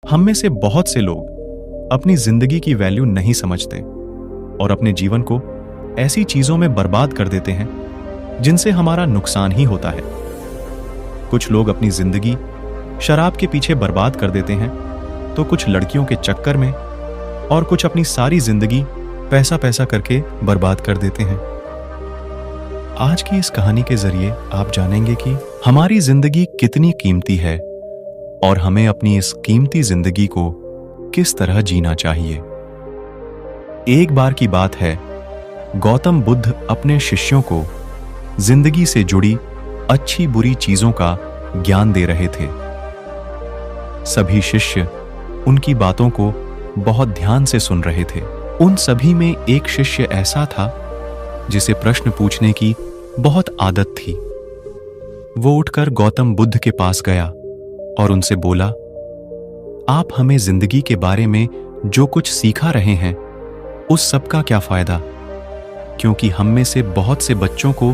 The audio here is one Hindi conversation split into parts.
हम में से बहुत से लोग अपनी जिंदगी की वैल्यू नहीं समझते और अपने जीवन को ऐसी चीजों में बर्बाद कर देते हैं जिनसे हमारा नुकसान ही होता है। कुछ लोग अपनी जिंदगी शराब के पीछे बर्बाद कर देते हैं, तो कुछ लड़कियों के चक्कर में, और कुछ अपनी सारी जिंदगी पैसा पैसा करके बर्बाद कर देते हैं। आज की इस कहानी के जरिए आप जानेंगे कि हमारी जिंदगी कितनी कीमती है और हमें अपनी इस कीमती जिंदगी को किस तरह जीना चाहिए। एक बार की बात है, गौतम बुद्ध अपने शिष्यों को जिंदगी से जुड़ी अच्छी बुरी चीजों का ज्ञान दे रहे थे। सभी शिष्य उनकी बातों को बहुत ध्यान से सुन रहे थे। उन सभी में एक शिष्य ऐसा था जिसे प्रश्न पूछने की बहुत आदत थी। वो उठकर गौतम बुद्ध के पास गया और उनसे बोला, आप हमें जिंदगी के बारे में जो कुछ सिखा रहे हैं उस सब का क्या फायदा, क्योंकि हम में से बहुत से बच्चों को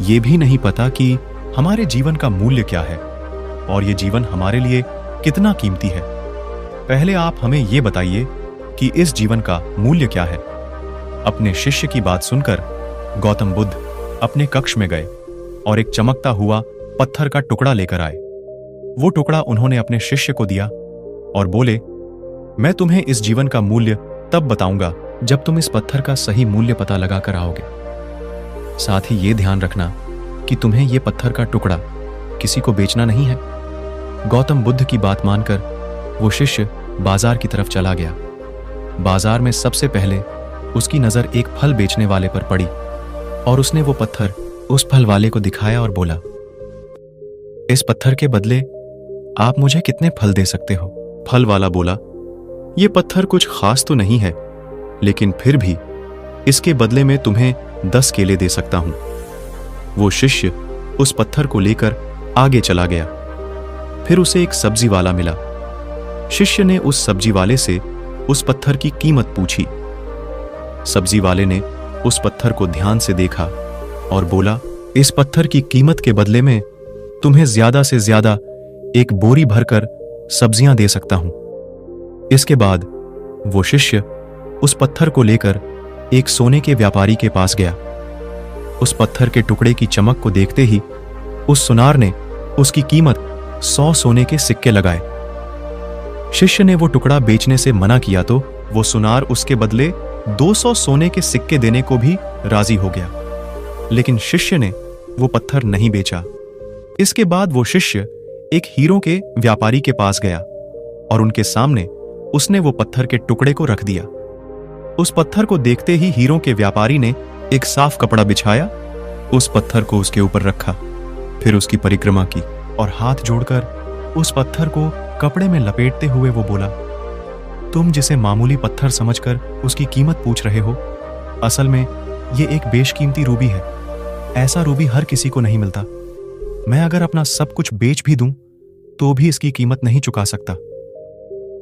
ये भी नहीं पता कि हमारे जीवन का मूल्य क्या है और ये जीवन हमारे लिए कितना कीमती है। पहले आप हमें ये बताइए कि इस जीवन का मूल्य क्या है। अपने शिष्य की बात सुनकर गौतम बुद्ध अपने कक्ष में गए और एक चमकता हुआ पत्थर का टुकड़ा लेकर आए। वो टुकड़ा उन्होंने अपने शिष्य को दिया और बोले, मैं तुम्हें इस जीवन का मूल्य तब बताऊंगा जब तुम इस पत्थर का सही मूल्य पता लगा कर आओगे। साथ ही ये ध्यान रखना कि तुम्हें यह पत्थर का टुकड़ा किसी को बेचना नहीं है। गौतम बुद्ध की बात मानकर वो शिष्य बाजार की तरफ चला गया। बाजार में सबसे पहले उसकी नजर एक फल बेचने वाले पर पड़ी और उसने वो पत्थर उस फल वाले को दिखाया और बोला, इस पत्थर के बदले आप मुझे कितने फल दे सकते हो? फल वाला बोला, ये पत्थर कुछ खास तो नहीं है, लेकिन फिर भी इसके बदले में तुम्हें 10 केले दे सकता हूं। वो शिष्य उस पत्थर को लेकर आगे चला गया। फिर उसे एक सब्जी वाला मिला। शिष्य ने उस सब्जी वाले से उस पत्थर की कीमत पूछी। सब्जी वाले ने उस पत्थर को ध्यान से देखा और बोला, इस पत्थर की कीमत के बदले में तुम्हें ज्यादा से ज्यादा एक बोरी भरकर सब्जियां दे सकता हूं। इसके बाद वो शिष्य उस पत्थर को लेकर एक सोने के व्यापारी के पास गया। उस पत्थर के टुकड़े की चमक को देखते ही उस सुनार ने उसकी कीमत 100 सोने के सिक्के लगाए। शिष्य ने वो टुकड़ा बेचने से मना किया तो वो सुनार उसके बदले 200 सोने के सिक्के देने को भी राजी हो गया, लेकिन शिष्य ने वो पत्थर नहीं बेचा। इसके बाद वो शिष्य एक हीरों के व्यापारी के पास गया और उनके सामने उसने वो पत्थर के टुकड़े को रख दिया। उस पत्थर को देखते ही हीरों के व्यापारी ने एक साफ कपड़ा बिछाया, उस पत्थर को उसके ऊपर रखा, फिर उसकी परिक्रमा की और हाथ जोड़कर उस पत्थर को कपड़े में लपेटते हुए वो बोला, तुम जिसे मामूली पत्थर समझकर उसकी कीमत पूछ रहे हो, असल में ये एक बेशकीमती रूबी है। ऐसा रूबी हर किसी को नहीं मिलता। मैं अगर अपना सब कुछ बेच भी दूं तो भी इसकी कीमत नहीं चुका सकता।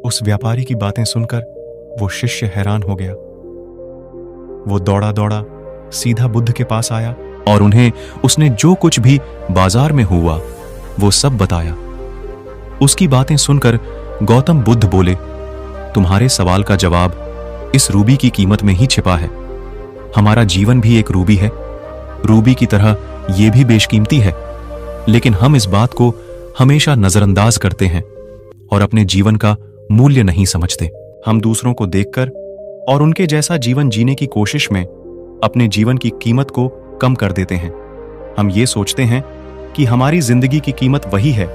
उस व्यापारी की बातें सुनकर वो शिष्य हैरान हो गया। वो दौड़ा दौड़ा सीधा बुद्ध के पास आया और उन्हें उसने जो कुछ भी बाजार में हुआ वो सब बताया। उसकी बातें सुनकर गौतम बुद्ध बोले, तुम्हारे सवाल का जवाब इस रूबी की कीमत में ही छिपा है। हमारा जीवन भी एक रूबी है। रूबी की तरह यह भी बेशकीमती है, लेकिन हम इस बात को हमेशा नजरअंदाज करते हैं और अपने जीवन का मूल्य नहीं समझते। हम दूसरों को देखकर और उनके जैसा जीवन जीने की कोशिश में अपने जीवन की कीमत को कम कर देते हैं। हम ये सोचते हैं कि हमारी जिंदगी की कीमत वही है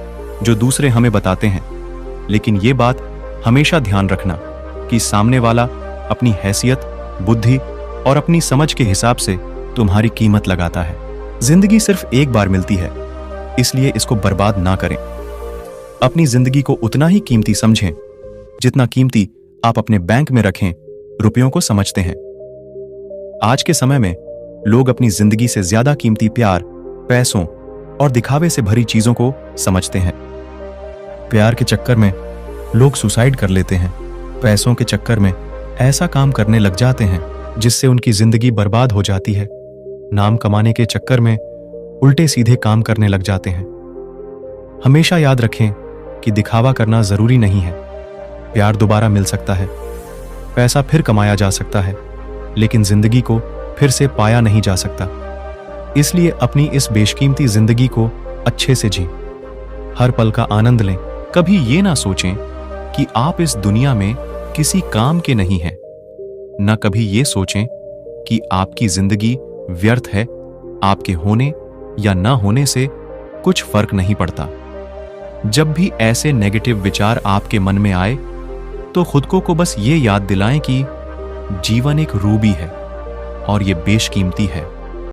जो दूसरे हमें बताते हैं, लेकिन ये बात हमेशा ध्यान रखना कि सामने वाला अपनी हैसियत, बुद्धि और अपनी समझ के हिसाब से तुम्हारी कीमत लगाता है। जिंदगी सिर्फ एक बार मिलती है, इसलिए इसको बर्बाद ना करें। अपनी जिंदगी को उतना ही कीमती समझें जितना कीमती आप अपने बैंक में रखें रुपयों को समझते हैं। आज के समय में लोग अपनी जिंदगी से ज्यादा कीमती प्यार, पैसों और दिखावे से भरी चीजों को समझते हैं। प्यार के चक्कर में लोग सुसाइड कर लेते हैं। पैसों के चक्कर में ऐसा काम करने लग जाते हैं जिससे उनकी जिंदगी बर्बाद हो जाती है। नाम कमाने के चक्कर में उल्टे सीधे काम करने लग जाते हैं। हमेशा याद रखें कि दिखावा करना जरूरी नहीं है, प्यार दोबारा मिल सकता है, पैसा फिर कमाया जा सकता है, लेकिन जिंदगी को फिर से पाया नहीं जा सकता। इसलिए अपनी इस बेशकीमती जिंदगी को अच्छे से जी, हर पल का आनंद लें। कभी ये ना सोचें कि आप इस दुनिया में किसी काम के नहीं हैं, न कभी ये सोचें कि आपकी जिंदगी व्यर्थ है। आपके होने या ना होने से कुछ फर्क नहीं पड़ता। जब भी ऐसे नेगेटिव विचार आपके मन में आए तो खुद को बस ये याद दिलाएं कि जीवन एक रूबी है और ये बेशकीमती है।